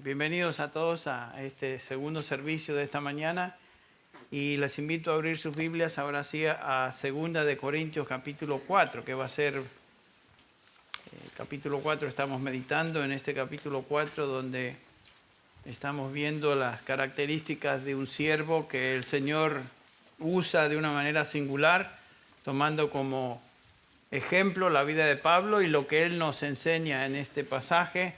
Bienvenidos a todos a este segundo servicio de esta mañana y les invito a abrir sus Biblias ahora sí a 2 de Corintios capítulo 4, que va a ser capítulo 4. Estamos meditando en este capítulo 4 donde estamos viendo las características de un siervo que el Señor usa de una manera singular, tomando como ejemplo la vida de Pablo y lo que él nos enseña en este pasaje,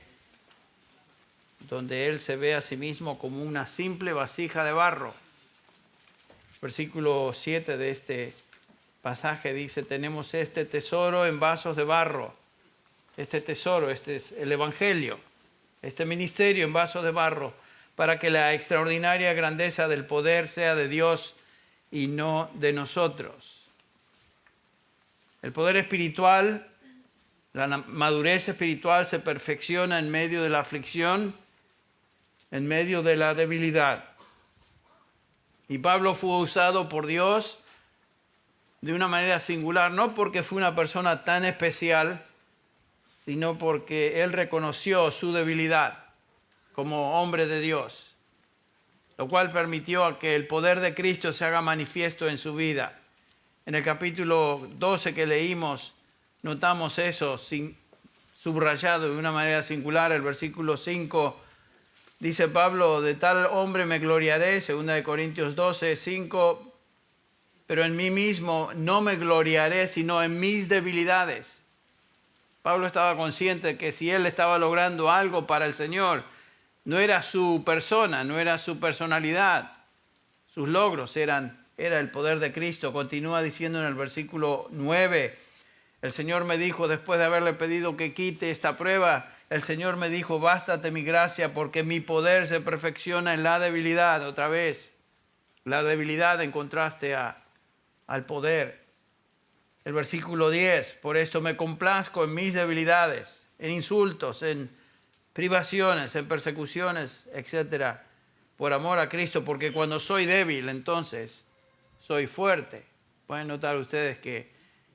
donde él se ve a sí mismo como una simple vasija de barro. Versículo 7 de este pasaje dice: tenemos este tesoro en vasos de barro. Este tesoro, este es el Evangelio, este ministerio en vasos de barro, para que la extraordinaria grandeza del poder sea de Dios y no de nosotros. El poder espiritual, la madurez espiritual se perfecciona en medio de la aflicción, en medio de la debilidad. Y Pablo fue usado por Dios de una manera singular, no porque fue una persona tan especial, sino porque él reconoció su debilidad como hombre de Dios, lo cual permitió a que el poder de Cristo se haga manifiesto en su vida. En el capítulo 12 que leímos, notamos eso subrayado de una manera singular. El versículo 5 dice Pablo: de tal hombre me gloriaré, 2 de Corintios 12, 5, pero en mí mismo no me gloriaré, sino en mis debilidades. Pablo estaba consciente de que si él estaba logrando algo para el Señor, no era su persona, no era su personalidad, sus logros era el poder de Cristo. Continúa diciendo en el versículo 9, el Señor me dijo, después de haberle pedido que quite esta prueba, el Señor me dijo: bástate mi gracia, porque mi poder se perfecciona en la debilidad. Otra vez, la debilidad en contraste al poder. El versículo 10, por esto me complazco en mis debilidades, en insultos, en privaciones, en persecuciones, etcétera, por amor a Cristo, porque cuando soy débil, entonces soy fuerte. Pueden notar ustedes que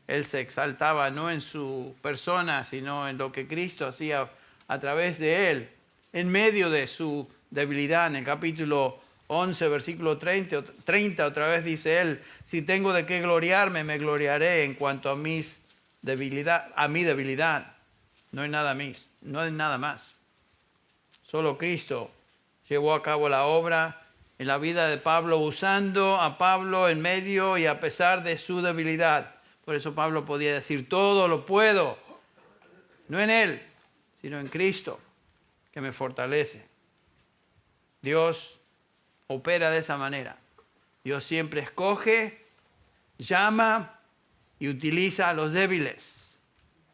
él se exaltaba no en su persona, sino en lo que Cristo hacía a través de él, en medio de su debilidad. En el capítulo 11, versículo 30, otra vez dice él: si tengo de qué gloriarme, me gloriaré en cuanto a mi debilidad. No hay nada más. Solo Cristo llevó a cabo la obra en la vida de Pablo, usando a Pablo en medio y a pesar de su debilidad. Por eso Pablo podía decir: todo lo puedo, no en él, sino en Cristo, que me fortalece. Dios opera de esa manera. Dios siempre escoge, llama y utiliza a los débiles,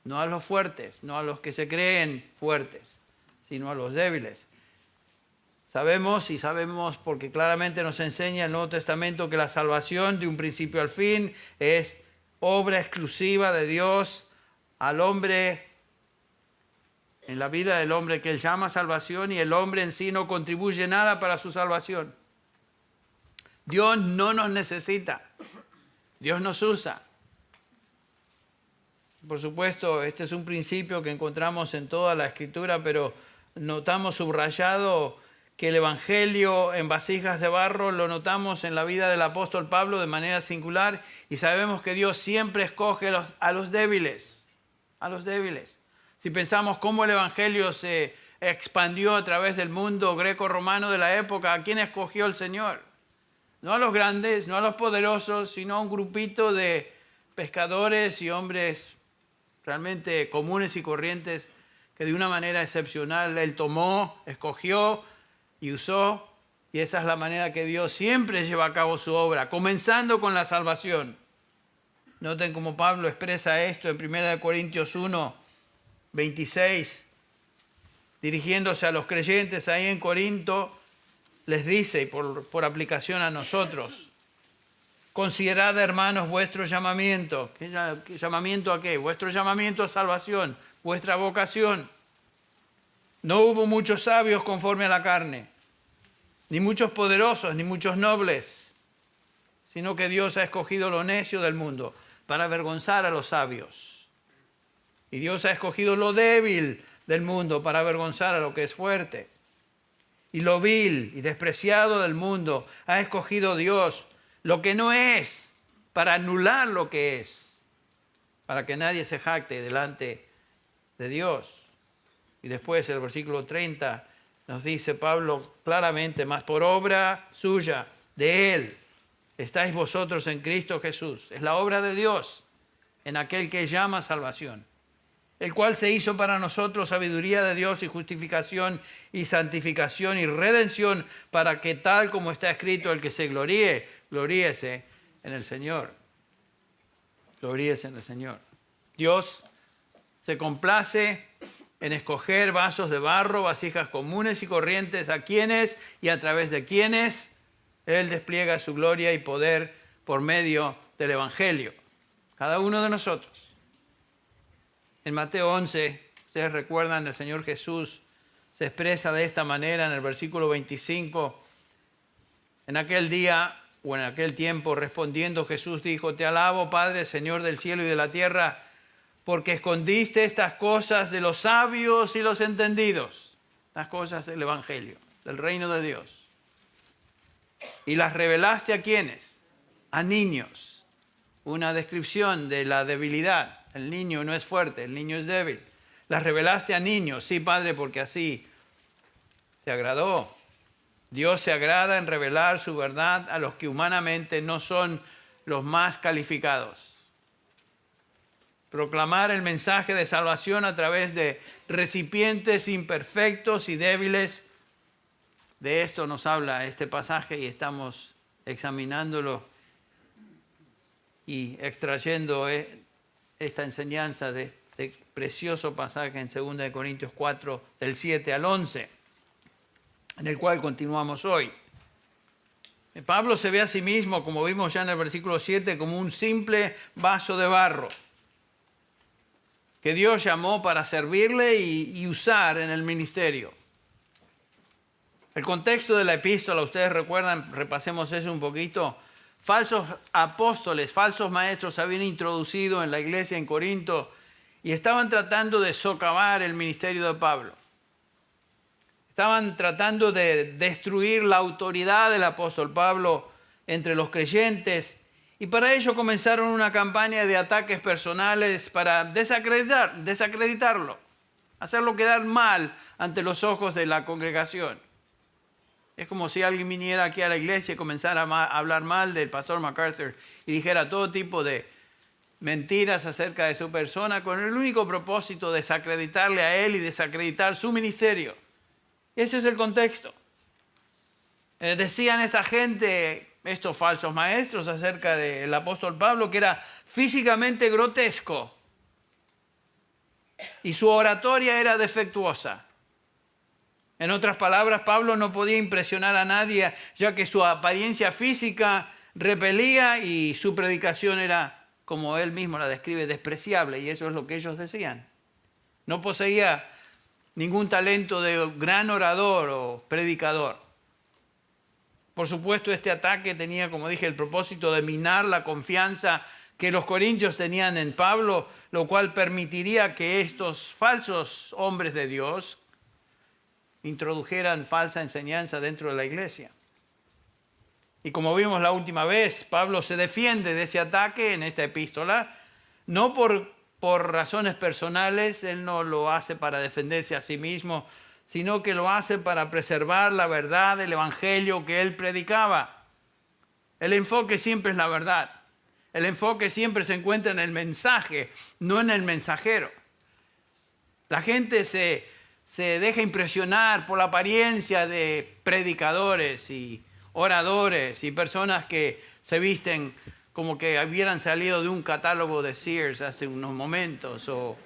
no a los fuertes, no a los que se creen fuertes, sino a los débiles. Sabemos porque claramente nos enseña el Nuevo Testamento que la salvación de un principio al fin es obra exclusiva de Dios al hombre, en la vida del hombre que él llama salvación, y el hombre en sí no contribuye nada para su salvación. Dios no nos necesita, Dios nos usa. Por supuesto, este es un principio que encontramos en toda la Escritura, pero notamos subrayado que el Evangelio en vasijas de barro lo notamos en la vida del apóstol Pablo de manera singular, y sabemos que Dios siempre escoge a los débiles, a los débiles. Si pensamos cómo el Evangelio se expandió a través del mundo greco-romano de la época, ¿a quién escogió el Señor? No a los grandes, no a los poderosos, sino a un grupito de pescadores y hombres realmente comunes y corrientes que de una manera excepcional él tomó, escogió y usó. Y esa es la manera que Dios siempre lleva a cabo su obra, comenzando con la salvación. Noten cómo Pablo expresa esto en 1 Corintios 1, 26, dirigiéndose a los creyentes ahí en Corinto. Les dice, y por aplicación a nosotros: considerad, hermanos, vuestro llamamiento. ¿Qué llamamiento a qué? Vuestro llamamiento a salvación, vuestra vocación. No hubo muchos sabios conforme a la carne, ni muchos poderosos, ni muchos nobles, sino que Dios ha escogido lo necio del mundo para avergonzar a los sabios. Y Dios ha escogido lo débil del mundo para avergonzar a lo que es fuerte. y lo vil y despreciado del mundo, ha escogido Dios lo que no es, para anular lo que es, para que nadie se jacte delante de Dios. Y después el versículo 30 nos dice Pablo claramente, mas por obra suya, de Él, estáis vosotros en Cristo Jesús. Es la obra de Dios en aquel que llama salvación, el cual se hizo para nosotros sabiduría de Dios y justificación y santificación y redención, para que tal como está escrito, el que se gloríe, gloríese en el Señor. Gloríese en el Señor. Dios se complace en escoger vasos de barro, vasijas comunes y corrientes, a quienes y a través de quienes Él despliega su gloria y poder por medio del Evangelio. Cada uno de nosotros. En Mateo 11, ustedes recuerdan, el Señor Jesús se expresa de esta manera en el versículo 25. En aquel día o en aquel tiempo, respondiendo Jesús dijo, te alabo, Padre, Señor del cielo y de la tierra, porque escondiste estas cosas de los sabios y los entendidos, las cosas del Evangelio, del reino de Dios, y las revelaste ¿a quiénes? A niños. Una descripción de la debilidad. El niño no es fuerte, el niño es débil. Las revelaste a niños, sí, Padre, porque así te agradó. Dios se agrada en revelar su verdad a los que humanamente no son los más calificados. Proclamar el mensaje de salvación a través de recipientes imperfectos y débiles. De esto nos habla este pasaje y estamos examinándolo y extrayendo esta enseñanza de este precioso pasaje en 2 Corintios 4, del 7 al 11, en el cual continuamos hoy. Pablo se ve a sí mismo, como vimos ya en el versículo 7, como un simple vaso de barro que Dios llamó para servirle y usar en el ministerio. El contexto de la epístola, ustedes recuerdan, repasemos eso un poquito. Falsos apóstoles, falsos maestros habían introducido en la iglesia en Corinto y estaban tratando de socavar el ministerio de Pablo. Estaban tratando de destruir la autoridad del apóstol Pablo entre los creyentes y para ello comenzaron una campaña de ataques personales para desacreditarlo, hacerlo quedar mal ante los ojos de la congregación. Es como si alguien viniera aquí a la iglesia y comenzara a hablar mal del pastor MacArthur y dijera todo tipo de mentiras acerca de su persona con el único propósito de desacreditarle a él y desacreditar su ministerio. Ese es el contexto. Decían esta gente, estos falsos maestros, acerca del apóstol Pablo, que era físicamente grotesco y su oratoria era defectuosa. En otras palabras, Pablo no podía impresionar a nadie, ya que su apariencia física repelía y su predicación era, como él mismo la describe, despreciable, y eso es lo que ellos decían. No poseía ningún talento de gran orador o predicador. Por supuesto, este ataque tenía, como dije, el propósito de minar la confianza que los corintios tenían en Pablo, lo cual permitiría que estos falsos hombres de Dios introdujeran falsa enseñanza dentro de la iglesia. Y como vimos la última vez, Pablo se defiende de ese ataque en esta epístola, no por razones personales, él no lo hace para defenderse a sí mismo, sino que lo hace para preservar la verdad del evangelio que él predicaba. El enfoque siempre es la verdad. El enfoque siempre se encuentra en el mensaje, no en el mensajero. La gente se deja impresionar por la apariencia de predicadores y oradores y personas que se visten como que hubieran salido de un catálogo de Sears hace unos momentos, o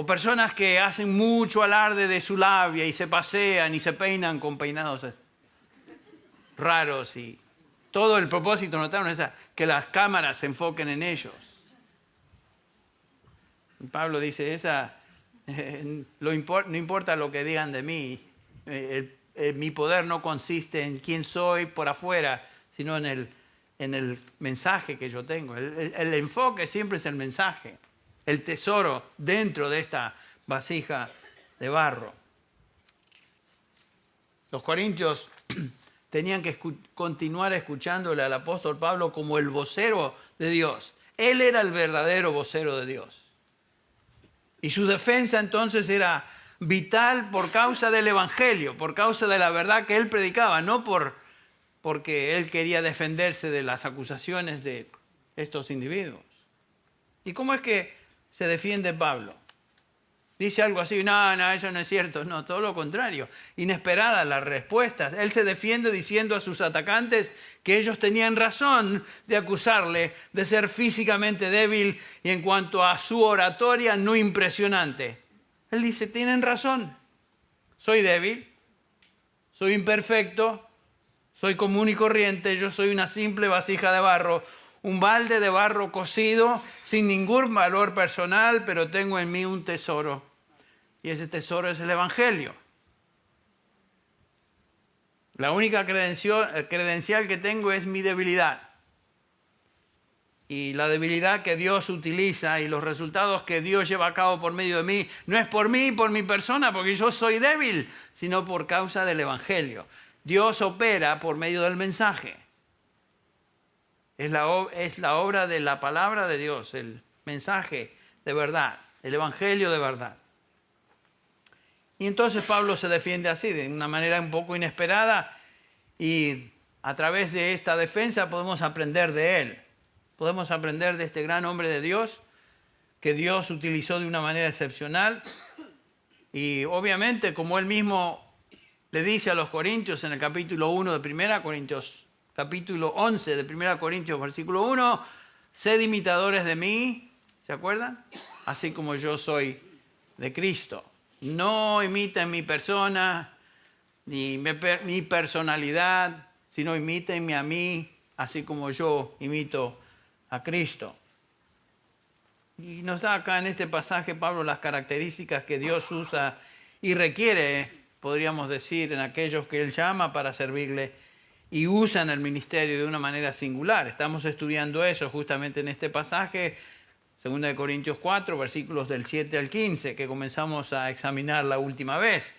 personas que hacen mucho alarde de su labia y se pasean y se peinan con peinados raros, y todo el propósito, notaron, es que las cámaras se enfoquen en ellos. Pablo dice, no importa lo que digan de mí, mi poder no consiste en quién soy por afuera, sino en el mensaje que yo tengo. El enfoque siempre es el mensaje, el tesoro dentro de esta vasija de barro. Los corintios tenían que continuar escuchándole al apóstol Pablo como el vocero de Dios. Él era el verdadero vocero de Dios. Y su defensa entonces era vital por causa del evangelio, por causa de la verdad que él predicaba, no porque él quería defenderse de las acusaciones de estos individuos. ¿Y cómo es que se defiende Pablo? Dice algo así, no, eso no es cierto. No, todo lo contrario. Inesperadas las respuestas. Él se defiende diciendo a sus atacantes que ellos tenían razón de acusarle de ser físicamente débil y en cuanto a su oratoria no impresionante. Él dice, tienen razón. Soy débil, soy imperfecto, soy común y corriente, yo soy una simple vasija de barro, un balde de barro cocido sin ningún valor personal, pero tengo en mí un tesoro. Y ese tesoro es el evangelio. La única credencial que tengo es mi debilidad. Y la debilidad que Dios utiliza y los resultados que Dios lleva a cabo por medio de mí, no es por mí, por mi persona, porque yo soy débil, sino por causa del evangelio. Dios opera por medio del mensaje. Es la obra de la palabra de Dios, el mensaje de verdad, el evangelio de verdad. Y entonces Pablo se defiende así, de una manera un poco inesperada, y a través de esta defensa podemos aprender de él. Podemos aprender de este gran hombre de Dios, que Dios utilizó de una manera excepcional. Y obviamente, como él mismo le dice a los corintios en el capítulo 1 de 1 Corintios, capítulo 11 de 1 Corintios, versículo 1, sed imitadores de mí, ¿se acuerdan? Así como yo soy de Cristo. No imiten mi persona, ni mi personalidad, sino imítenme a mí, así como yo imito a Cristo. Y nos da acá en este pasaje Pablo las características que Dios usa y requiere, podríamos decir, en aquellos que Él llama para servirle y usan el ministerio de una manera singular. Estamos estudiando eso justamente en este pasaje, 2 Corintios 4, versículos del 7 al 15, que comenzamos a examinar la última vez.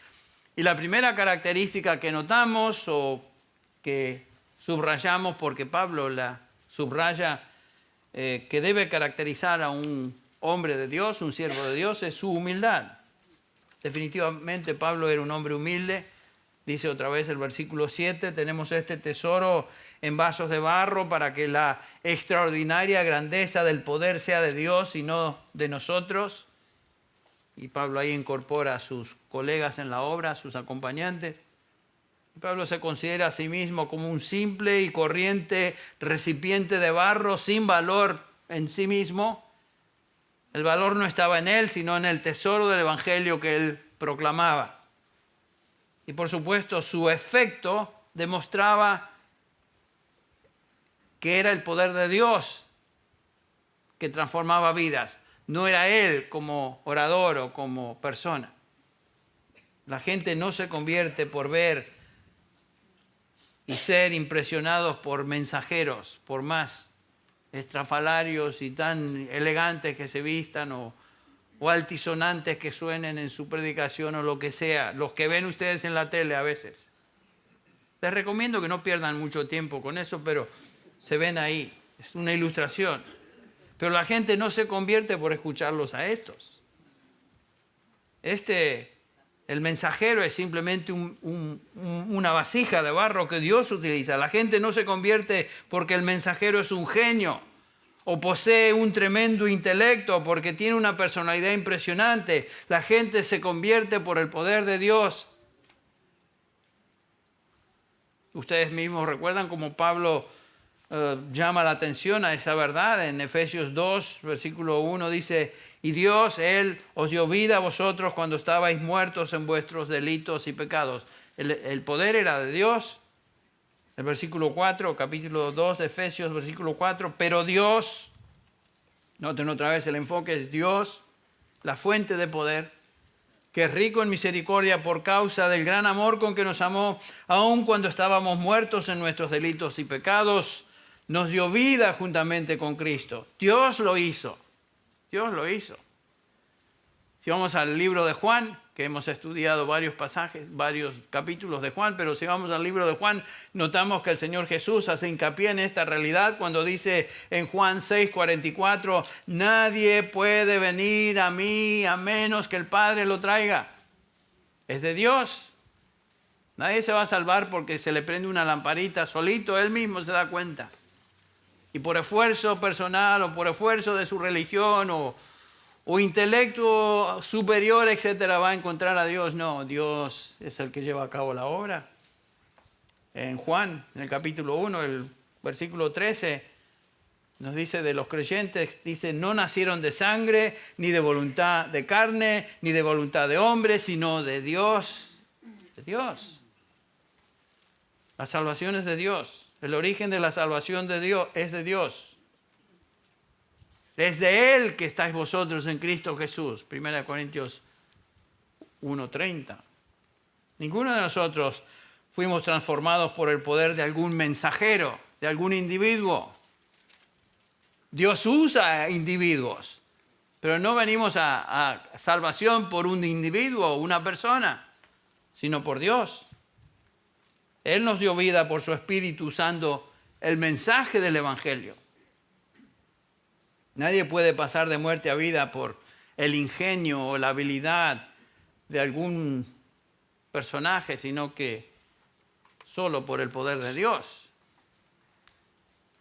Y la primera característica que notamos o que subrayamos, porque Pablo la subraya, que debe caracterizar a un hombre de Dios, un siervo de Dios, es su humildad. Definitivamente Pablo era un hombre humilde. Dice otra vez el versículo 7, tenemos este tesoro en vasos de barro para que la extraordinaria grandeza del poder sea de Dios y no de nosotros. Y Pablo ahí incorpora a sus colegas en la obra, a sus acompañantes. Y Pablo se considera a sí mismo como un simple y corriente recipiente de barro sin valor en sí mismo. El valor no estaba en él, sino en el tesoro del evangelio que él proclamaba. Y por supuesto su efecto demostraba que era el poder de Dios que transformaba vidas. No era él como orador o como persona. La gente no se convierte por ver y ser impresionados por mensajeros, por más estrafalarios y tan elegantes que se vistan o altisonantes que suenen en su predicación o lo que sea, los que ven ustedes en la tele a veces. Les recomiendo que no pierdan mucho tiempo con eso, pero se ven ahí, es una ilustración. Pero la gente no se convierte por escucharlos a estos. El mensajero es simplemente una vasija de barro que Dios utiliza. La gente no se convierte porque el mensajero es un genio o posee un tremendo intelecto, porque tiene una personalidad impresionante. La gente se convierte por el poder de Dios. Ustedes mismos recuerdan cómo Pablo llama la atención a esa verdad. En Efesios 2, versículo 1 dice, y Dios, Él os dio vida a vosotros cuando estabais muertos en vuestros delitos y pecados. El poder era de Dios. El versículo 4, capítulo 2 de Efesios, versículo 4, pero Dios, noten otra vez el enfoque, es Dios, la fuente de poder, que es rico en misericordia por causa del gran amor con que nos amó, aun cuando estábamos muertos en nuestros delitos y pecados, nos dio vida juntamente con Cristo. Dios lo hizo. Dios lo hizo. Si vamos al libro de Juan, que hemos estudiado varios pasajes, varios capítulos de Juan, pero si vamos al libro de Juan, notamos que el Señor Jesús hace hincapié en esta realidad cuando dice en Juan 6:44, nadie puede venir a mí a menos que el Padre lo traiga. Es de Dios. Nadie se va a salvar porque se le prende una lamparita solito, él mismo se da cuenta. Y por esfuerzo personal o por esfuerzo de su religión o intelecto superior, etcétera, va a encontrar a Dios. No, Dios es el que lleva a cabo la obra. En Juan, en el capítulo 1, el versículo 13, nos dice de los creyentes, dice, no nacieron de sangre, ni de voluntad de carne, ni de voluntad de hombre, sino de Dios. De Dios. La salvación es de Dios. El origen de la salvación de Dios es de Dios. Es de Él que estáis vosotros en Cristo Jesús. 1 Corintios 1:30. Ninguno de nosotros fuimos transformados por el poder de algún mensajero, de algún individuo. Dios usa individuos, pero no venimos a salvación por un individuo o una persona, sino por Dios. Él nos dio vida por su Espíritu usando el mensaje del Evangelio. Nadie puede pasar de muerte a vida por el ingenio o la habilidad de algún personaje, sino que solo por el poder de Dios.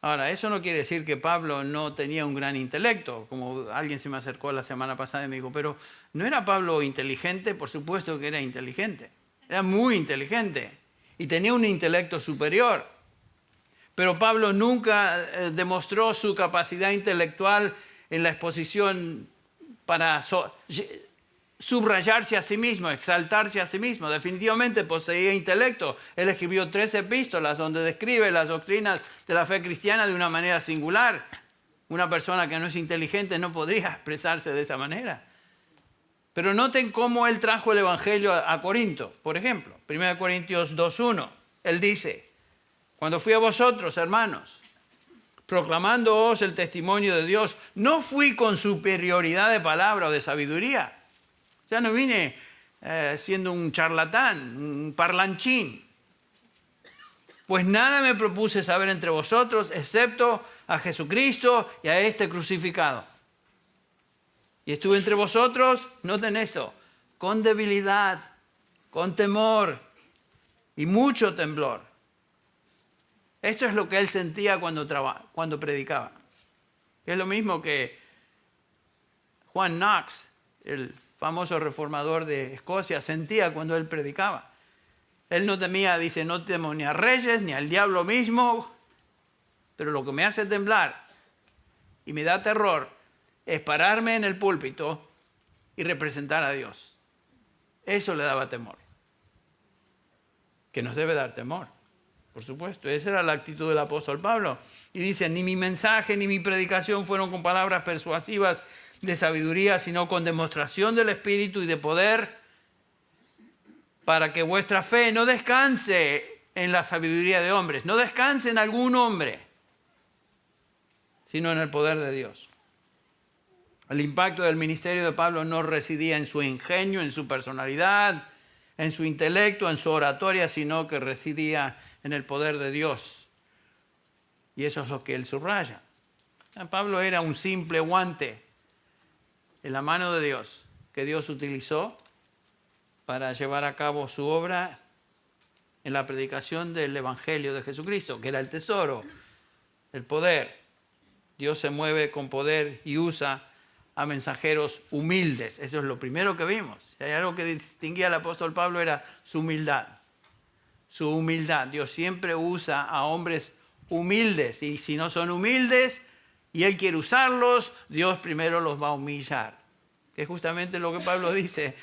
Ahora, eso no quiere decir que Pablo no tenía un gran intelecto, como alguien se me acercó la semana pasada y me dijo, pero ¿no era Pablo inteligente? Por supuesto que era inteligente, era muy inteligente y tenía un intelecto superior. Pero Pablo nunca demostró su capacidad intelectual en la exposición para subrayarse a sí mismo, exaltarse a sí mismo. Definitivamente poseía intelecto. Él escribió 3 epístolas donde describe las doctrinas de la fe cristiana de una manera singular. Una persona que no es inteligente no podría expresarse de esa manera. Pero noten cómo él trajo el Evangelio a Corinto. Por ejemplo, 1 Corintios 2:1, él dice, cuando fui a vosotros, hermanos, proclamándoos el testimonio de Dios, no fui con superioridad de palabra o de sabiduría. O sea, no vine siendo un charlatán, un parlanchín. Pues nada me propuse saber entre vosotros, excepto a Jesucristo y a este crucificado. Y estuve entre vosotros, noten esto, con debilidad, con temor y mucho temblor. Esto es lo que él sentía cuando predicaba. Es lo mismo que Juan Knox, el famoso reformador de Escocia, sentía cuando él predicaba. Él no temía, dice, no temo ni a reyes ni al diablo mismo, pero lo que me hace temblar y me da terror es pararme en el púlpito y representar a Dios. Eso le daba temor. Que nos debe dar temor. Por supuesto, esa era la actitud del apóstol Pablo. Y dice, ni mi mensaje ni mi predicación fueron con palabras persuasivas de sabiduría, sino con demostración del Espíritu y de poder, para que vuestra fe no descanse en la sabiduría de hombres, no descanse en algún hombre, sino en el poder de Dios. El impacto del ministerio de Pablo no residía en su ingenio, en su personalidad, en su intelecto, en su oratoria, sino que residía en el poder de Dios. Y eso es lo que él subraya. Pablo era un simple guante en la mano de Dios, que Dios utilizó para llevar a cabo su obra en la predicación del Evangelio de Jesucristo, que era el tesoro, el poder. Dios se mueve con poder y usa a mensajeros humildes. Eso es lo primero que vimos. Si hay algo que distinguía al apóstol Pablo era su humildad. Su humildad. Dios siempre usa a hombres humildes. Y si no son humildes y Él quiere usarlos, Dios primero los va a humillar. Que es justamente lo que Pablo dice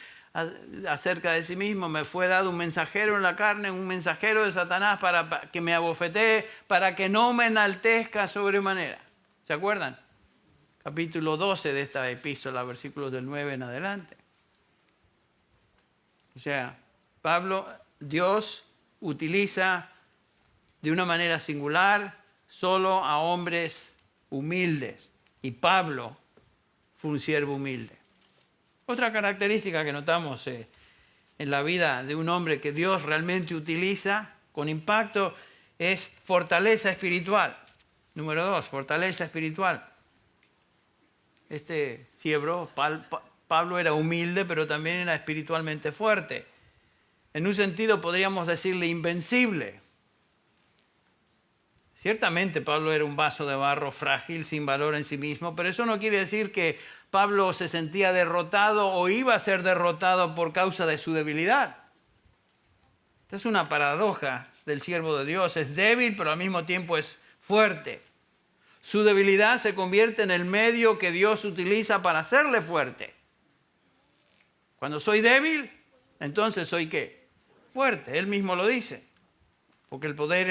acerca de sí mismo. Me fue dado un mensajero en la carne, un mensajero de Satanás para que me abofetee, para que no me enaltezca sobremanera. ¿Se acuerdan? Capítulo 12 de esta epístola, versículos del 9 en adelante. O sea, Dios utiliza de una manera singular solo a hombres humildes. Y Pablo fue un siervo humilde. Otra característica que notamos en la vida de un hombre que Dios realmente utiliza con impacto es fortaleza espiritual. Número 2, fortaleza espiritual. Este siervo, Pablo, era humilde, pero también era espiritualmente fuerte. En un sentido podríamos decirle invencible. Ciertamente Pablo era un vaso de barro frágil, sin valor en sí mismo, pero eso no quiere decir que Pablo se sentía derrotado o iba a ser derrotado por causa de su debilidad. Esta es una paradoja del siervo de Dios. Es débil, pero al mismo tiempo es fuerte. Su debilidad se convierte en el medio que Dios utiliza para hacerle fuerte. Cuando soy débil, entonces soy ¿qué? Fuerte. Él mismo lo dice, porque el poder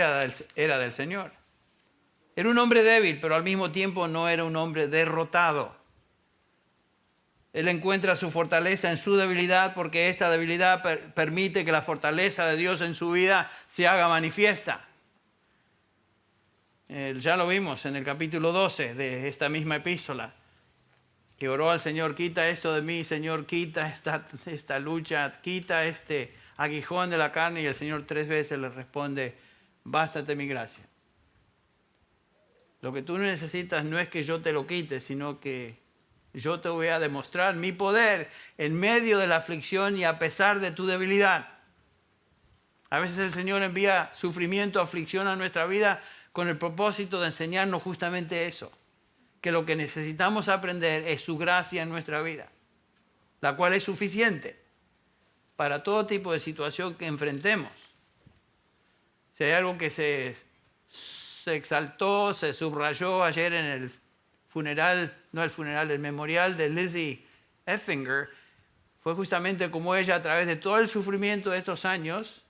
era del Señor. Era un hombre débil, pero al mismo tiempo no era un hombre derrotado. Él encuentra su fortaleza en su debilidad, porque esta debilidad permite que la fortaleza de Dios en su vida se haga manifiesta. Ya lo vimos en el capítulo 12 de esta misma epístola, que oró al Señor: quita esto de mí, Señor, quita esta lucha, quita este aguijón de la carne, y el Señor 3 veces le responde: bástate mi gracia. Lo que tú necesitas no es que yo te lo quite, sino que yo te voy a demostrar mi poder en medio de la aflicción y a pesar de tu debilidad. A veces el Señor envía sufrimiento, aflicción a nuestra vida con el propósito de enseñarnos justamente eso, que lo que necesitamos aprender es su gracia en nuestra vida, la cual es suficiente para todo tipo de situación que enfrentemos. Si hay algo que se exaltó, se subrayó ayer en el funeral, no el funeral, el memorial de Lizzie Effinger, fue justamente como ella, a través de todo el sufrimiento de estos años,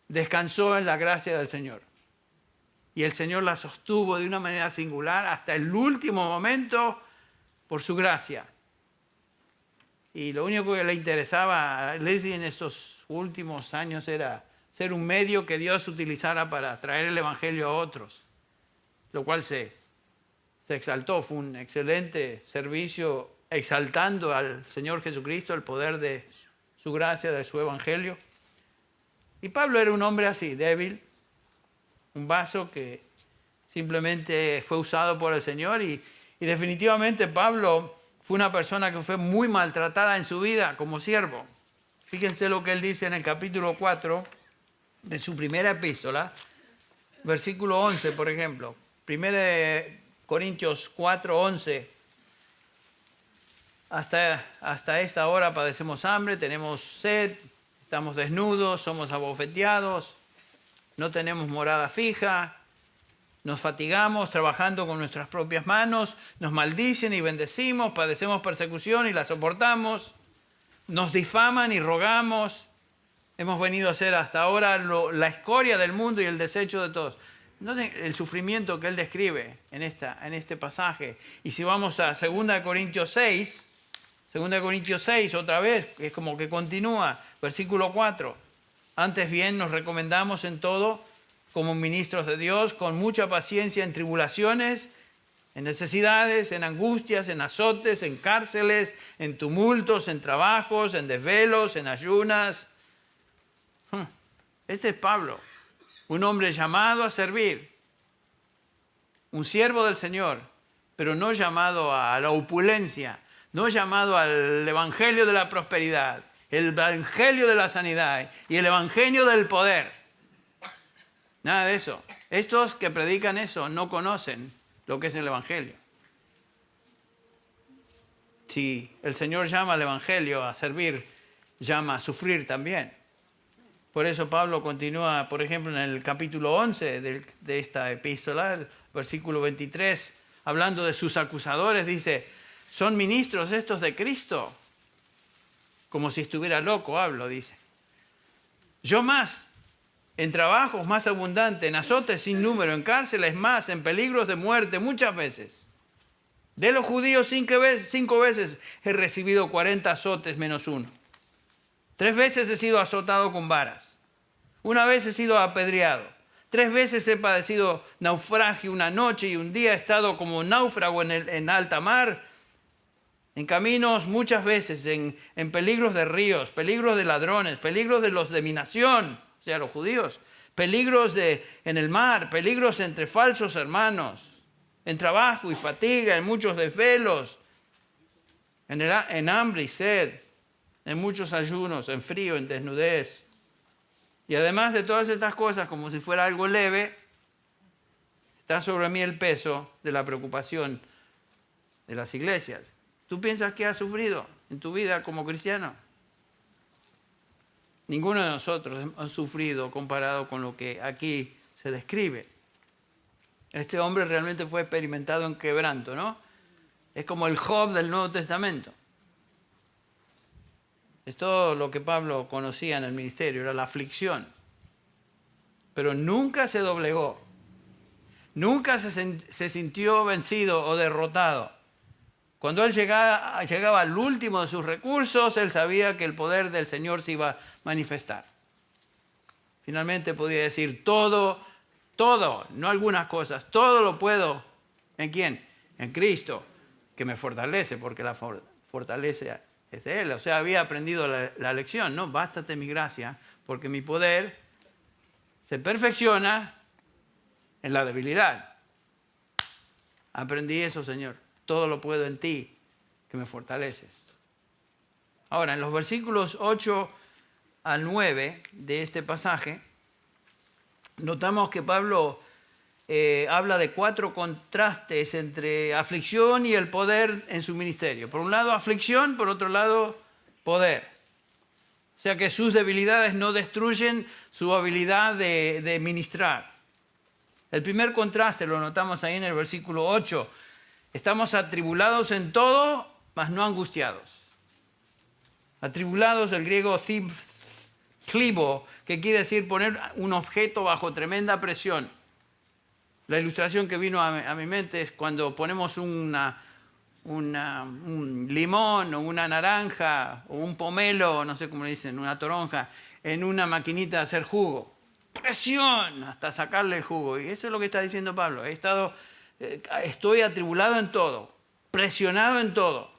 descansó en la gracia del Señor. Y el Señor la sostuvo de una manera singular hasta el último momento por su gracia. Y lo único que le interesaba a Lizzie en estos últimos años era ser un medio que Dios utilizara para traer el Evangelio a otros, lo cual se exaltó. Fue un excelente servicio exaltando al Señor Jesucristo, el poder de su gracia, de su Evangelio. Y Pablo era un hombre así, débil, un vaso que simplemente fue usado por el Señor, y definitivamente Pablo fue una persona que fue muy maltratada en su vida como siervo. Fíjense lo que él dice en el capítulo 4 de su primera epístola, versículo 11, por ejemplo. 1 Corintios 4, 11. Hasta esta hora padecemos hambre, tenemos sed, estamos desnudos, somos abofeteados, no tenemos morada fija, nos fatigamos trabajando con nuestras propias manos, nos maldicen y bendecimos, padecemos persecución y la soportamos, nos difaman y rogamos. Hemos venido a ser hasta ahora la escoria del mundo y el desecho de todos. Noten el sufrimiento que él describe en este pasaje. Y si vamos a 2 Corintios 6, otra vez, es como que continúa, versículo 4. Antes bien, nos recomendamos en todo, como ministros de Dios, con mucha paciencia en tribulaciones, en necesidades, en angustias, en azotes, en cárceles, en tumultos, en trabajos, en desvelos, en ayunas. Este es Pablo, un hombre llamado a servir, un siervo del Señor, pero no llamado a la opulencia, no llamado al evangelio de la prosperidad, el evangelio de la sanidad y el evangelio del poder. Nada de eso. Estos que predican eso no conocen lo que es el evangelio. Si el Señor llama al evangelio a servir, llama a sufrir también. Por eso Pablo continúa, por ejemplo, en el capítulo 11 de esta epístola, el versículo 23, hablando de sus acusadores, dice: son ministros estos de Cristo. Como si estuviera loco, hablo, dice. Yo más, en trabajos más abundantes, en azotes sin número, en cárceles más, en peligros de muerte muchas veces. De los judíos 5 veces he recibido 40 azotes menos uno. 3 veces he sido azotado con varas. 1 vez he sido apedreado. 3 veces he padecido naufragio, una noche y un día he estado como náufrago en alta mar. en caminos muchas veces, en peligros de ríos, peligros de ladrones, peligros de los de mi nación, o sea, los judíos, peligros en el mar, peligros entre falsos hermanos, en trabajo y fatiga, en muchos desvelos, en hambre y sed, en muchos ayunos, en frío, en desnudez. Y además de todas estas cosas, como si fuera algo leve, está sobre mí el peso de la preocupación de las iglesias. ¿Tú piensas que has sufrido en tu vida como cristiano? Ninguno de nosotros ha sufrido comparado con lo que aquí se describe. Este hombre realmente fue experimentado en quebranto, ¿no? Es como el Job del Nuevo Testamento. Es todo lo que Pablo conocía en el ministerio, era la aflicción. Pero nunca se doblegó. Nunca se sintió vencido o derrotado. Cuando él llegaba al último de sus recursos, él sabía que el poder del Señor se iba a manifestar. Finalmente podía decir todo, no algunas cosas, todo lo puedo. ¿En quién? En Cristo, que me fortalece, porque la fortaleza es de Él. O sea, había aprendido la lección, ¿no? Bástate mi gracia, porque mi poder se perfecciona en la debilidad. Aprendí eso, Señor. Todo lo puedo en ti, que me fortaleces. Ahora, en los versículos 8 al 9 de este pasaje, notamos que Pablo habla de 4 contrastes entre aflicción y el poder en su ministerio. Por un lado, aflicción, por otro lado, poder. O sea que sus debilidades no destruyen su habilidad de ministrar. El primer contraste lo notamos ahí en el versículo 8. Estamos atribulados en todo, mas no angustiados. Atribulados, el griego thlibo, que quiere decir poner un objeto bajo tremenda presión. La ilustración que vino a mi mente es cuando ponemos un limón o una naranja o un pomelo, no sé cómo le dicen, una toronja, en una maquinita de hacer jugo. Presión hasta sacarle el jugo. Y eso es lo que está diciendo Pablo. Estoy atribulado en todo, presionado en todo.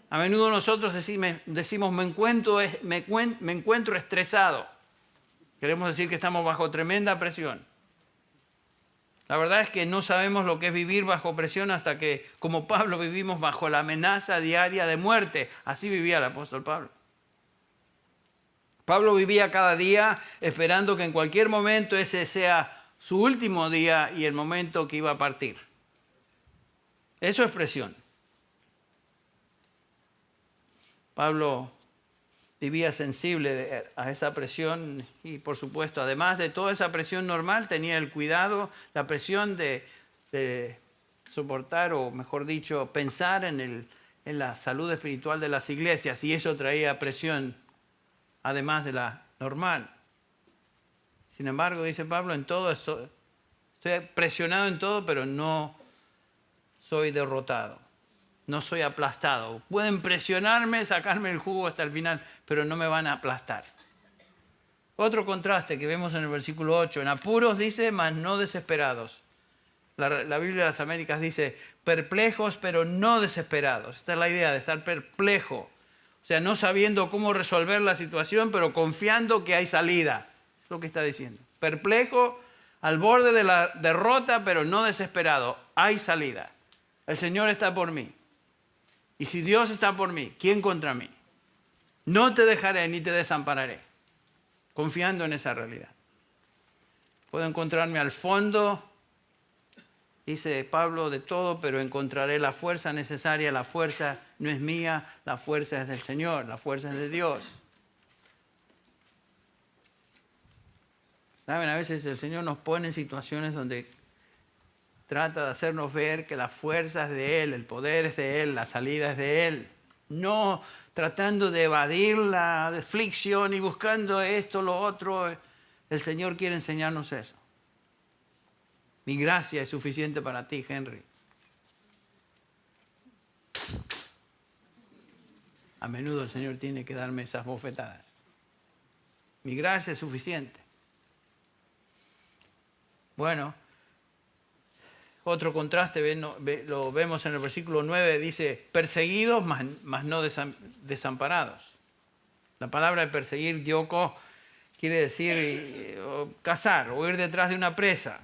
A menudo nosotros decimos me encuentro estresado. Queremos decir que estamos bajo tremenda presión. La verdad es que no sabemos lo que es vivir bajo presión hasta que, como Pablo, vivimos bajo la amenaza diaria de muerte. Así vivía el apóstol Pablo. Pablo vivía cada día esperando que en cualquier momento ese sea su último día y el momento que iba a partir. Eso es presión. Pablo vivía sensible a esa presión y, por supuesto, además de toda esa presión normal, tenía el cuidado, la presión de soportar, o mejor dicho, pensar en la salud espiritual de las iglesias, y eso traía presión, además de la normal. Sin embargo, dice Pablo, en todo estoy presionado en todo, pero no soy derrotado. No soy aplastado. Pueden presionarme, sacarme el jugo hasta el final, pero no me van a aplastar. Otro contraste que vemos en el versículo 8. En apuros dice, mas no desesperados. La Biblia de las Américas dice, perplejos, pero no desesperados. Esta es la idea de estar perplejo. O sea, no sabiendo cómo resolver la situación, pero confiando que hay salida. Es lo que está diciendo. Perplejo, al borde de la derrota, pero no desesperado. Hay salida. El Señor está por mí. Y si Dios está por mí, ¿quién contra mí? No te dejaré ni te desampararé. Confiando en esa realidad. Puedo encontrarme al fondo, dice Pablo, de todo, pero encontraré la fuerza necesaria. La fuerza no es mía, la fuerza es del Señor, la fuerza es de Dios. Saben, a veces el Señor nos pone en situaciones donde trata de hacernos ver que la fuerza es de Él, el poder es de Él, la salida es de Él. No tratando de evadir la aflicción y buscando esto, lo otro. El Señor quiere enseñarnos eso. Mi gracia es suficiente para ti, Henry. A menudo el Señor tiene que darme esas bofetadas. Mi gracia es suficiente. Bueno, Otro contraste lo vemos en el versículo 9, dice, perseguidos, mas no desamparados. La palabra de perseguir, dioko, quiere decir cazar o ir detrás de una presa.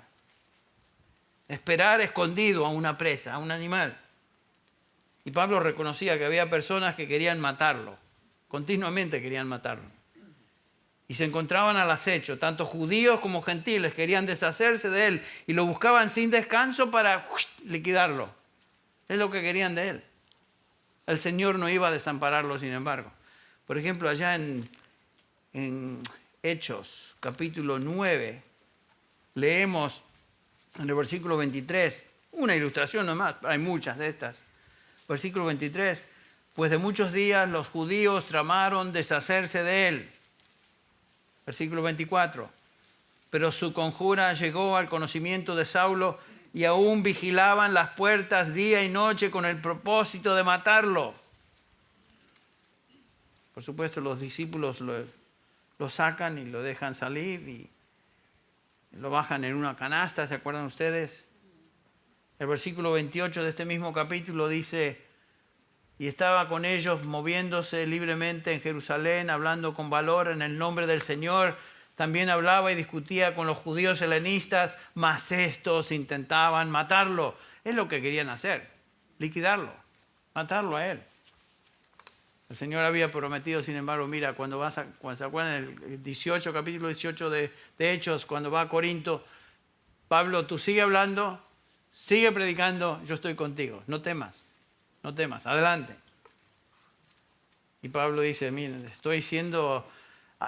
Esperar escondido a una presa, a un animal. Y Pablo reconocía que había personas que querían matarlo, continuamente querían matarlo. Y se encontraban al acecho, tanto judíos como gentiles querían deshacerse de él y lo buscaban sin descanso para liquidarlo. Es lo que querían de él. El Señor no iba a desampararlo, sin embargo. Por ejemplo, allá en Hechos, capítulo 9, leemos en el versículo 23, una ilustración nomás, hay muchas de estas. Versículo 23, pues de muchos días los judíos tramaron deshacerse de él. Versículo 24, pero su conjura llegó al conocimiento de Saulo y aún vigilaban las puertas día y noche con el propósito de matarlo. Por supuesto, los discípulos lo sacan y lo dejan salir y lo bajan en una canasta, ¿se acuerdan ustedes? El versículo 28 de este mismo capítulo dice, y estaba con ellos moviéndose libremente en Jerusalén, hablando con valor en el nombre del Señor. También hablaba y discutía con los judíos helenistas, mas estos intentaban matarlo. Es lo que querían hacer, liquidarlo, matarlo a él. El Señor había prometido, sin embargo, mira, cuando se acuerdan el 18, capítulo 18 de Hechos, cuando va a Corinto, Pablo, tú sigue hablando, sigue predicando, yo estoy contigo, no temas, adelante. Y Pablo dice, miren,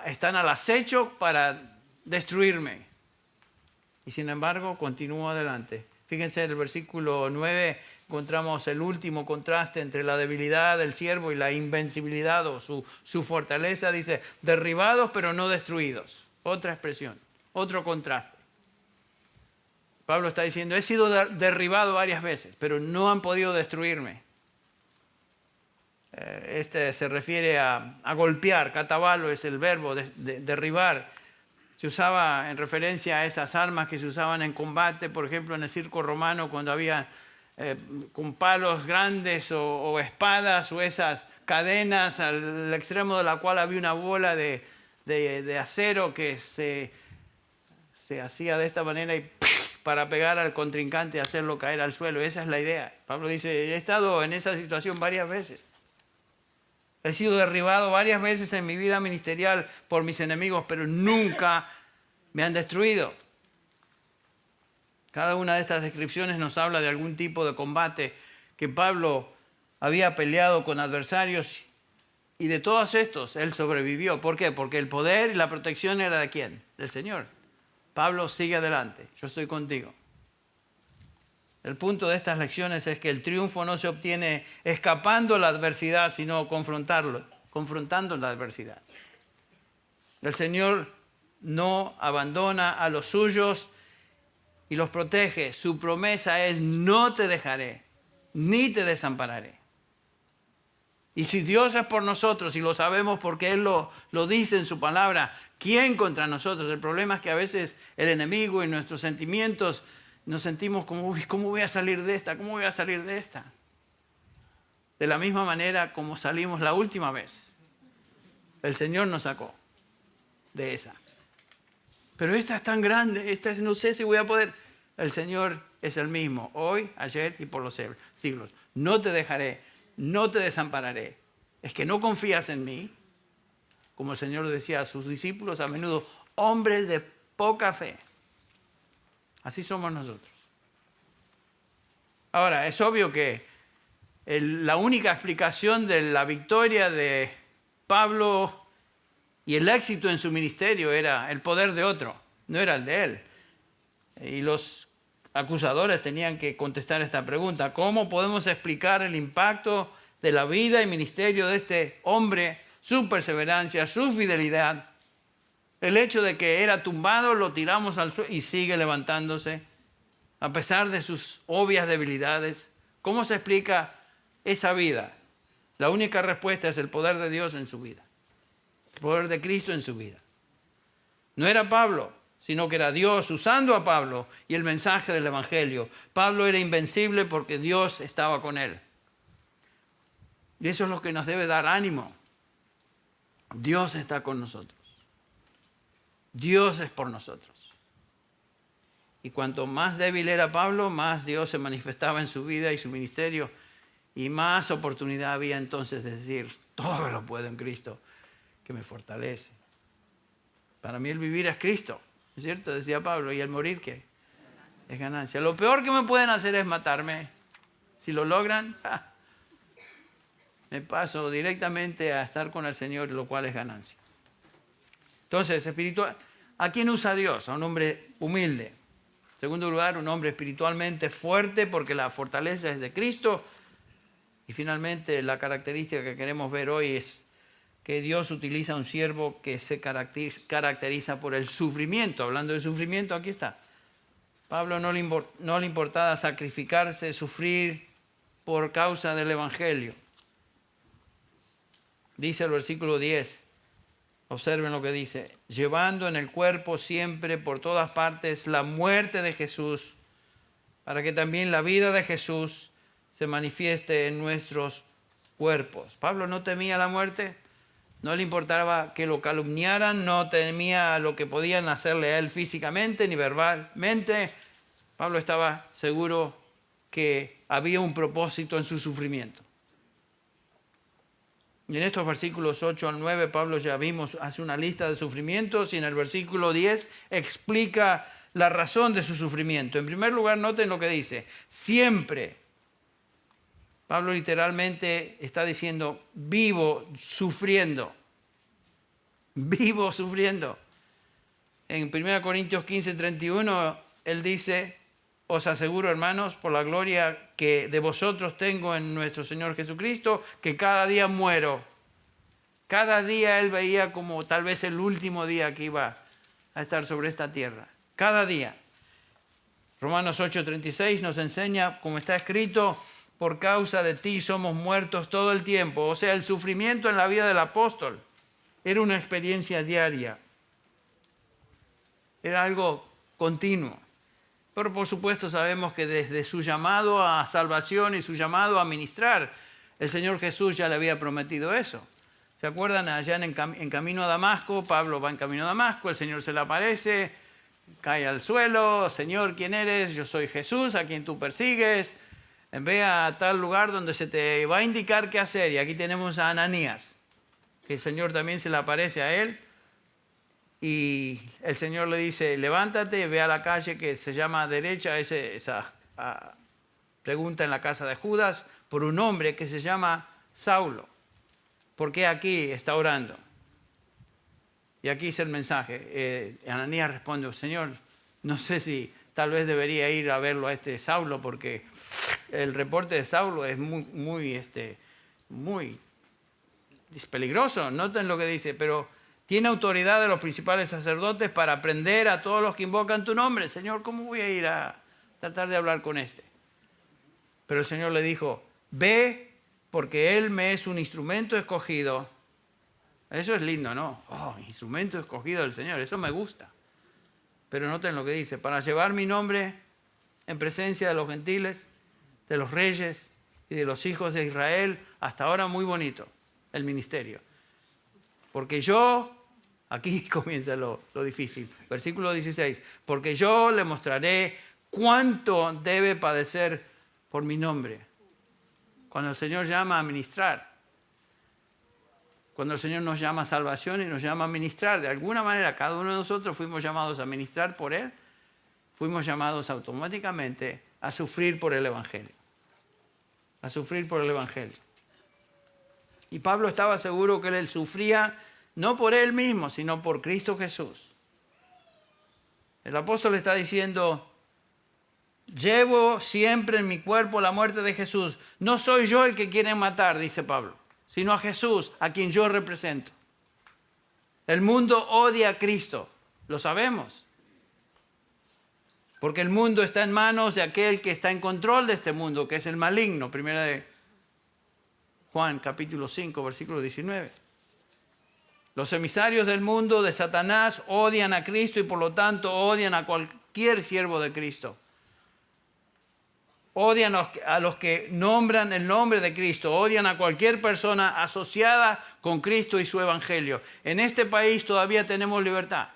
están al acecho para destruirme. Y sin embargo, continúo adelante. Fíjense, en el versículo 9 encontramos el último contraste entre la debilidad del siervo y la invencibilidad o su fortaleza. Dice, derribados pero no destruidos. Otra expresión, otro contraste. Pablo está diciendo, he sido derribado varias veces, pero no han podido destruirme. Se refiere a golpear, catabalo es el verbo de derribar. Se usaba en referencia a esas armas que se usaban en combate, por ejemplo en el circo romano cuando había con palos grandes o espadas o esas cadenas al extremo de la cual había una bola de acero que se hacía de esta manera y para pegar al contrincante y hacerlo caer al suelo. Esa es la idea. Pablo dice, he estado en esa situación varias veces. He sido derribado varias veces en mi vida ministerial por mis enemigos, pero nunca me han destruido. Cada una de estas descripciones nos habla de algún tipo de combate que Pablo había peleado con adversarios y de todos estos él sobrevivió. ¿Por qué? Porque el poder y la protección era ¿de quién? Del Señor. Pablo, sigue adelante, yo estoy contigo. El punto de estas lecciones es que el triunfo no se obtiene escapando la adversidad, sino confrontando la adversidad. El Señor no abandona a los suyos y los protege. Su promesa es, no te dejaré, ni te desampararé. Y si Dios es por nosotros, y lo sabemos porque Él lo dice en su palabra, ¿quién contra nosotros? El problema es que a veces el enemigo y nuestros sentimientos nos sentimos como, uy, ¿cómo voy a salir de esta? ¿Cómo voy a salir de esta? De la misma manera como salimos la última vez. El Señor nos sacó de esa. Pero esta es tan grande, no sé si voy a poder. El Señor es el mismo, hoy, ayer y por los siglos. No te dejaré, no te desampararé. Es que no confías en mí, como el Señor decía a sus discípulos a menudo, hombres de poca fe. Así somos nosotros. Ahora, es obvio que la única explicación de la victoria de Pablo y el éxito en su ministerio era el poder de otro, no era el de él. Y los acusadores tenían que contestar esta pregunta. ¿Cómo podemos explicar el impacto de la vida y ministerio de este hombre, su perseverancia, su fidelidad? El hecho de que era tumbado, lo tiramos al suelo y sigue levantándose, a pesar de sus obvias debilidades. ¿Cómo se explica esa vida? La única respuesta es el poder de Dios en su vida. El poder de Cristo en su vida. No era Pablo, sino que era Dios usando a Pablo y el mensaje del Evangelio. Pablo era invencible porque Dios estaba con él. Y eso es lo que nos debe dar ánimo. Dios está con nosotros. Dios es por nosotros. Y cuanto más débil era Pablo, más Dios se manifestaba en su vida y su ministerio. Y más oportunidad había entonces de decir, todo lo puedo en Cristo, que me fortalece. Para mí el vivir es Cristo, ¿es cierto? Decía Pablo, y el morir, ¿qué? Es ganancia. Lo peor que me pueden hacer es matarme. Si lo logran, me paso directamente a estar con el Señor, lo cual es ganancia. Entonces, espiritual, ¿a quién usa Dios? A un hombre humilde. En segundo lugar, un hombre espiritualmente fuerte porque la fortaleza es de Cristo. Y finalmente, la característica que queremos ver hoy es que Dios utiliza un siervo que se caracteriza por el sufrimiento. Hablando de sufrimiento, aquí está. Pablo no le importaba sacrificarse, sufrir por causa del Evangelio. Dice el versículo 10, observen lo que dice, llevando en el cuerpo siempre por todas partes la muerte de Jesús, para que también la vida de Jesús se manifieste en nuestros cuerpos. Pablo no temía la muerte, no le importaba que lo calumniaran, no temía lo que podían hacerle a él físicamente ni verbalmente. Pablo estaba seguro que había un propósito en su sufrimiento. Y en estos versículos 8 al 9, Pablo ya vimos, hace una lista de sufrimientos y en el versículo 10 explica la razón de su sufrimiento. En primer lugar, noten lo que dice, siempre. Pablo literalmente está diciendo, vivo sufriendo. Vivo sufriendo. En 1 Corintios 15, 31, él dice, os aseguro, hermanos, por la gloria que de vosotros tengo en nuestro Señor Jesucristo, que cada día muero. Cada día él veía como tal vez el último día que iba a estar sobre esta tierra. Cada día. Romanos 8:36 nos enseña, como está escrito, por causa de ti somos muertos todo el tiempo. O sea, el sufrimiento en la vida del apóstol era una experiencia diaria. Era algo continuo. Pero por supuesto sabemos que desde su llamado a salvación y su llamado a ministrar, el Señor Jesús ya le había prometido eso. ¿Se acuerdan? Allá en camino a Damasco, Pablo va en camino a Damasco, el Señor se le aparece, cae al suelo, Señor, ¿quién eres? Yo soy Jesús, a quien tú persigues. Ve a tal lugar donde se te va a indicar qué hacer. Y aquí tenemos a Ananías, que el Señor también se le aparece a él. Y el Señor le dice, levántate, ve a la calle que se llama derecha, esa pregunta en la casa de Judas, por un hombre que se llama Saulo. ¿Por qué aquí está orando? Y aquí es el mensaje. Ananías responde, Señor, no sé si tal vez debería ir a verlo a este Saulo, porque el reporte de Saulo es muy peligroso. Noten lo que dice, pero tiene autoridad de los principales sacerdotes para prender a todos los que invocan tu nombre. Señor, ¿cómo voy a ir a tratar de hablar con este? Pero el Señor le dijo, ve, porque él me es un instrumento escogido. Eso es lindo, ¿no? Instrumento escogido del Señor, eso me gusta. Pero noten lo que dice, para llevar mi nombre en presencia de los gentiles, de los reyes y de los hijos de Israel, hasta ahora muy bonito el ministerio. Porque yo, aquí comienza lo difícil, versículo 16, porque yo le mostraré cuánto debe padecer por mi nombre. Cuando el Señor llama a ministrar, cuando el Señor nos llama a salvación y nos llama a ministrar, de alguna manera cada uno de nosotros fuimos llamados a ministrar por Él, fuimos llamados automáticamente a sufrir por el Evangelio. A sufrir por el Evangelio. Y Pablo estaba seguro que él sufría no por él mismo, sino por Cristo Jesús. El apóstol está diciendo, llevo siempre en mi cuerpo la muerte de Jesús. No soy yo el que quieren matar, dice Pablo, sino a Jesús, a quien yo represento. El mundo odia a Cristo, lo sabemos. Porque el mundo está en manos de aquel que está en control de este mundo, que es el maligno. Primera de Juan, capítulo 5, versículo 19. Los emisarios del mundo de Satanás odian a Cristo y por lo tanto odian a cualquier siervo de Cristo. Odian a los que nombran el nombre de Cristo. Odian a cualquier persona asociada con Cristo y su evangelio. En este país todavía tenemos libertad.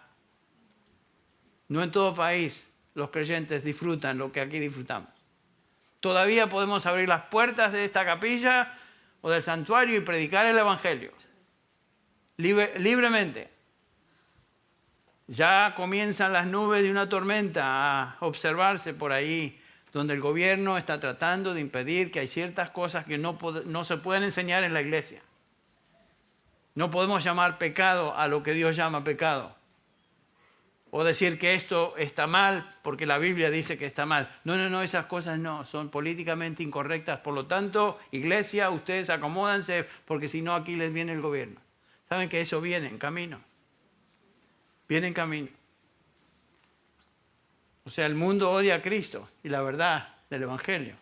No en todo país los creyentes disfrutan lo que aquí disfrutamos. Todavía podemos abrir las puertas de esta capilla o del santuario y predicar el evangelio. Libremente. Ya comienzan las nubes de una tormenta a observarse por ahí, donde el gobierno está tratando de impedir que hay ciertas cosas que no se pueden enseñar en la iglesia. No podemos llamar pecado a lo que Dios llama pecado. O decir que esto está mal porque la Biblia dice que está mal. No, esas cosas no, son políticamente incorrectas. Por lo tanto, iglesia, ustedes acomódanse porque si no aquí les viene el gobierno. ¿Saben que eso viene en camino? Viene en camino. O sea, el mundo odia a Cristo y la verdad del evangelio.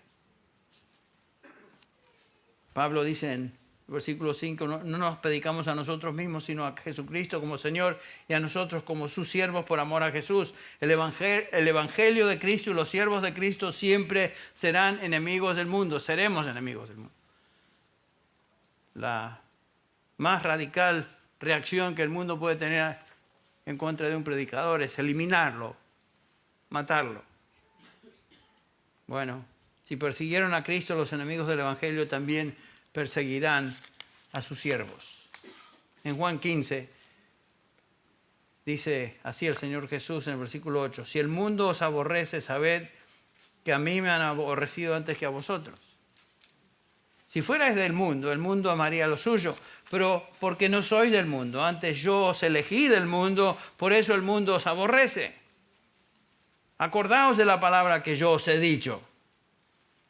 Pablo dice en versículo 5, no nos predicamos a nosotros mismos, sino a Jesucristo como Señor y a nosotros como sus siervos por amor a Jesús. El evangelio de Cristo y los siervos de Cristo siempre serán enemigos del mundo, seremos enemigos del mundo. La más radical reacción que el mundo puede tener en contra de un predicador es eliminarlo, matarlo. Bueno, si persiguieron a Cristo, los enemigos del evangelio también perseguirán a sus siervos. En Juan 15 dice así el Señor Jesús en el versículo 8: si el mundo os aborrece, sabed que a mí me han aborrecido antes que a vosotros. Si fuerais del mundo, el mundo amaría lo suyo, pero porque no sois del mundo, antes yo os elegí del mundo, por eso el mundo os aborrece. Acordaos de la palabra que yo os he dicho.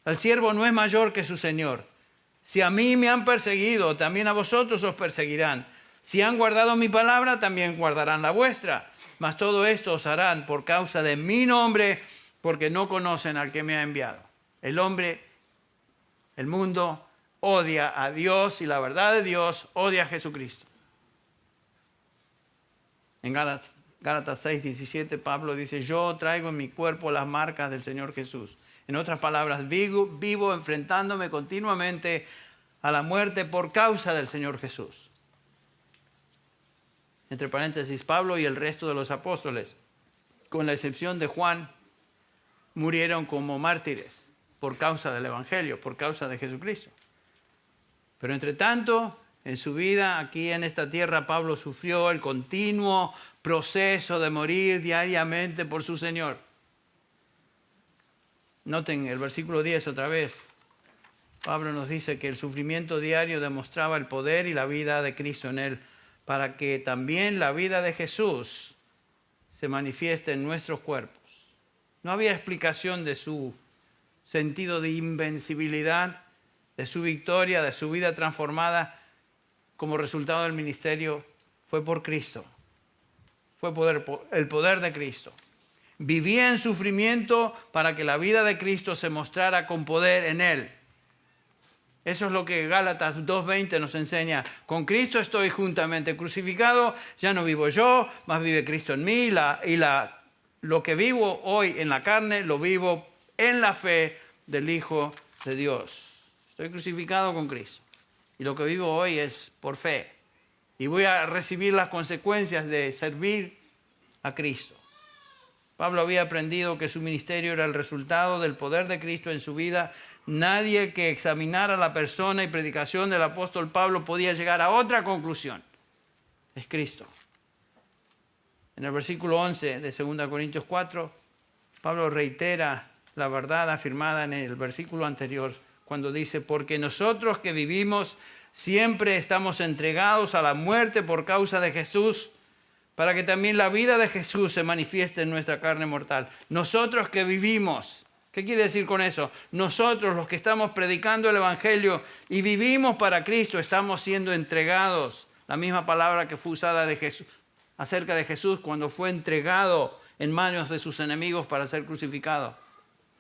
El siervo no es mayor que su Señor. Si a mí me han perseguido, también a vosotros os perseguirán. Si han guardado mi palabra, también guardarán la vuestra. Mas todo esto os harán por causa de mi nombre, porque no conocen al que me ha enviado. El mundo odia a Dios y la verdad de Dios odia a Jesucristo. En Gálatas 6:17 Pablo dice: yo traigo en mi cuerpo las marcas del Señor Jesús. En otras palabras, vivo enfrentándome continuamente a la muerte por causa del Señor Jesús. Entre paréntesis, Pablo y el resto de los apóstoles, con la excepción de Juan, murieron como mártires por causa del Evangelio, por causa de Jesucristo. Pero entre tanto, en su vida aquí en esta tierra, Pablo sufrió el continuo proceso de morir diariamente por su Señor. Noten el versículo 10 otra vez. Pablo nos dice que el sufrimiento diario demostraba el poder y la vida de Cristo en él, para que también la vida de Jesús se manifieste en nuestros cuerpos. No había explicación de su sentido de invencibilidad, de su victoria, de su vida transformada como resultado del ministerio. Fue por Cristo. Fue el poder de Cristo. Vivía en sufrimiento para que la vida de Cristo se mostrara con poder en él. Eso es lo que Gálatas 2:20 nos enseña. Con Cristo estoy juntamente crucificado, ya no vivo yo, mas vive Cristo en mí. Lo que vivo hoy en la carne, lo vivo en la fe del Hijo de Dios. Estoy crucificado con Cristo. Y lo que vivo hoy es por fe. Y voy a recibir las consecuencias de servir a Cristo. Pablo había aprendido que su ministerio era el resultado del poder de Cristo en su vida. Nadie que examinara la persona y predicación del apóstol Pablo podía llegar a otra conclusión. Es Cristo. En el versículo 11 de 2 Corintios 4, Pablo reitera la verdad afirmada en el versículo anterior, cuando dice: porque nosotros que vivimos siempre estamos entregados a la muerte por causa de Jesús, para que también la vida de Jesús se manifieste en nuestra carne mortal. Nosotros que vivimos. ¿Qué quiere decir con eso? Nosotros, los que estamos predicando el Evangelio y vivimos para Cristo, estamos siendo entregados. La misma palabra que fue usada de Jesús, acerca de Jesús cuando fue entregado en manos de sus enemigos para ser crucificado.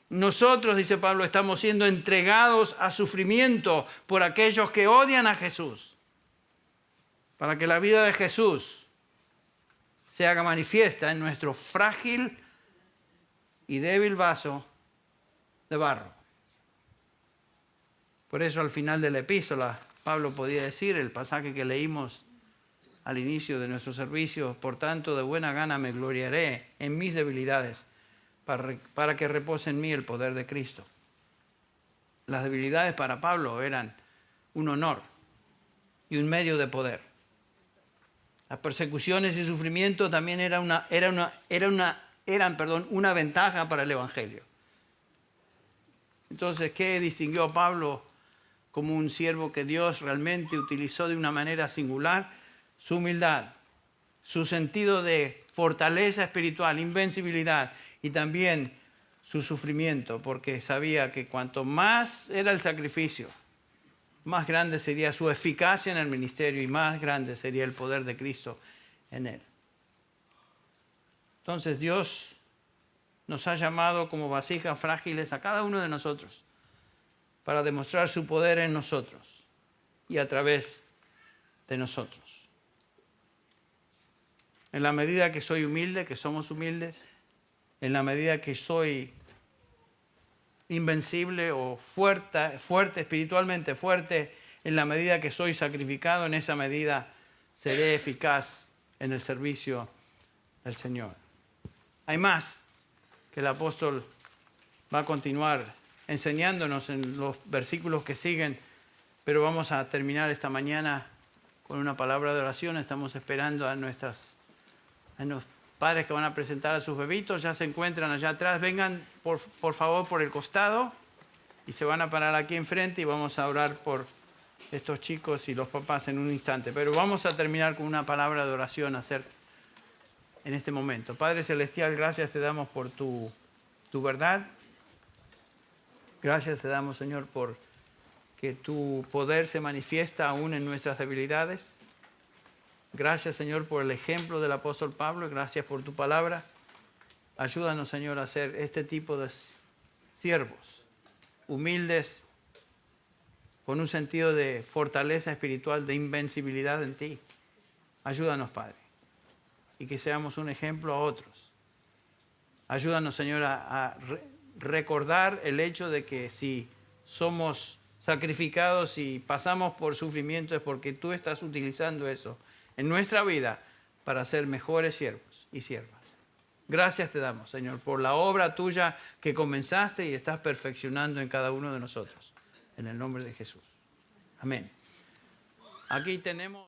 Nosotros, dice Pablo, estamos siendo entregados a sufrimiento por aquellos que odian a Jesús. para que la vida de Jesús se haga manifiesta en nuestro frágil y débil vaso de barro. Por eso al final de la epístola, Pablo podía decir, el pasaje que leímos al inicio de nuestro servicio, por tanto de buena gana me gloriaré en mis debilidades, para que repose en mí el poder de Cristo. Las debilidades para Pablo eran un honor y un medio de poder. Las persecuciones y sufrimiento también eran una ventaja para el Evangelio. Entonces, ¿qué distinguió a Pablo como un siervo que Dios realmente utilizó de una manera singular? Su humildad, su sentido de fortaleza espiritual, invencibilidad, y también su sufrimiento, porque sabía que cuanto más era el sacrificio, más grande sería su eficacia en el ministerio y más grande sería el poder de Cristo en él. Entonces Dios nos ha llamado como vasijas frágiles a cada uno de nosotros para demostrar su poder en nosotros y a través de nosotros. En la medida que soy humilde, que somos humildes, en la medida que soy invencible o fuerte, espiritualmente fuerte, en la medida que soy sacrificado, en esa medida seré eficaz en el servicio del Señor. Hay más que el apóstol va a continuar enseñándonos en los versículos que siguen, pero vamos a terminar esta mañana con una palabra de oración. Estamos esperando a los padres que van a presentar a sus bebitos, ya se encuentran allá atrás. Vengan por favor por el costado y se van a parar aquí enfrente y vamos a orar por estos chicos y los papás en un instante. Pero vamos a terminar con una palabra de oración en este momento. Padre Celestial, gracias te damos por tu verdad. Gracias te damos, Señor, por que tu poder se manifiesta aún en nuestras debilidades. Gracias, Señor, por el ejemplo del apóstol Pablo y gracias por tu palabra. Ayúdanos, Señor, a ser este tipo de siervos, humildes, con un sentido de fortaleza espiritual, de invencibilidad en ti. Ayúdanos, Padre, y que seamos un ejemplo a otros. Ayúdanos, Señor, a recordar el hecho de que si somos sacrificados y pasamos por sufrimiento es porque tú estás utilizando eso en nuestra vida para ser mejores siervos y siervas. Gracias te damos, Señor, por la obra tuya que comenzaste y estás perfeccionando en cada uno de nosotros. En el nombre de Jesús. Amén. Aquí tenemos...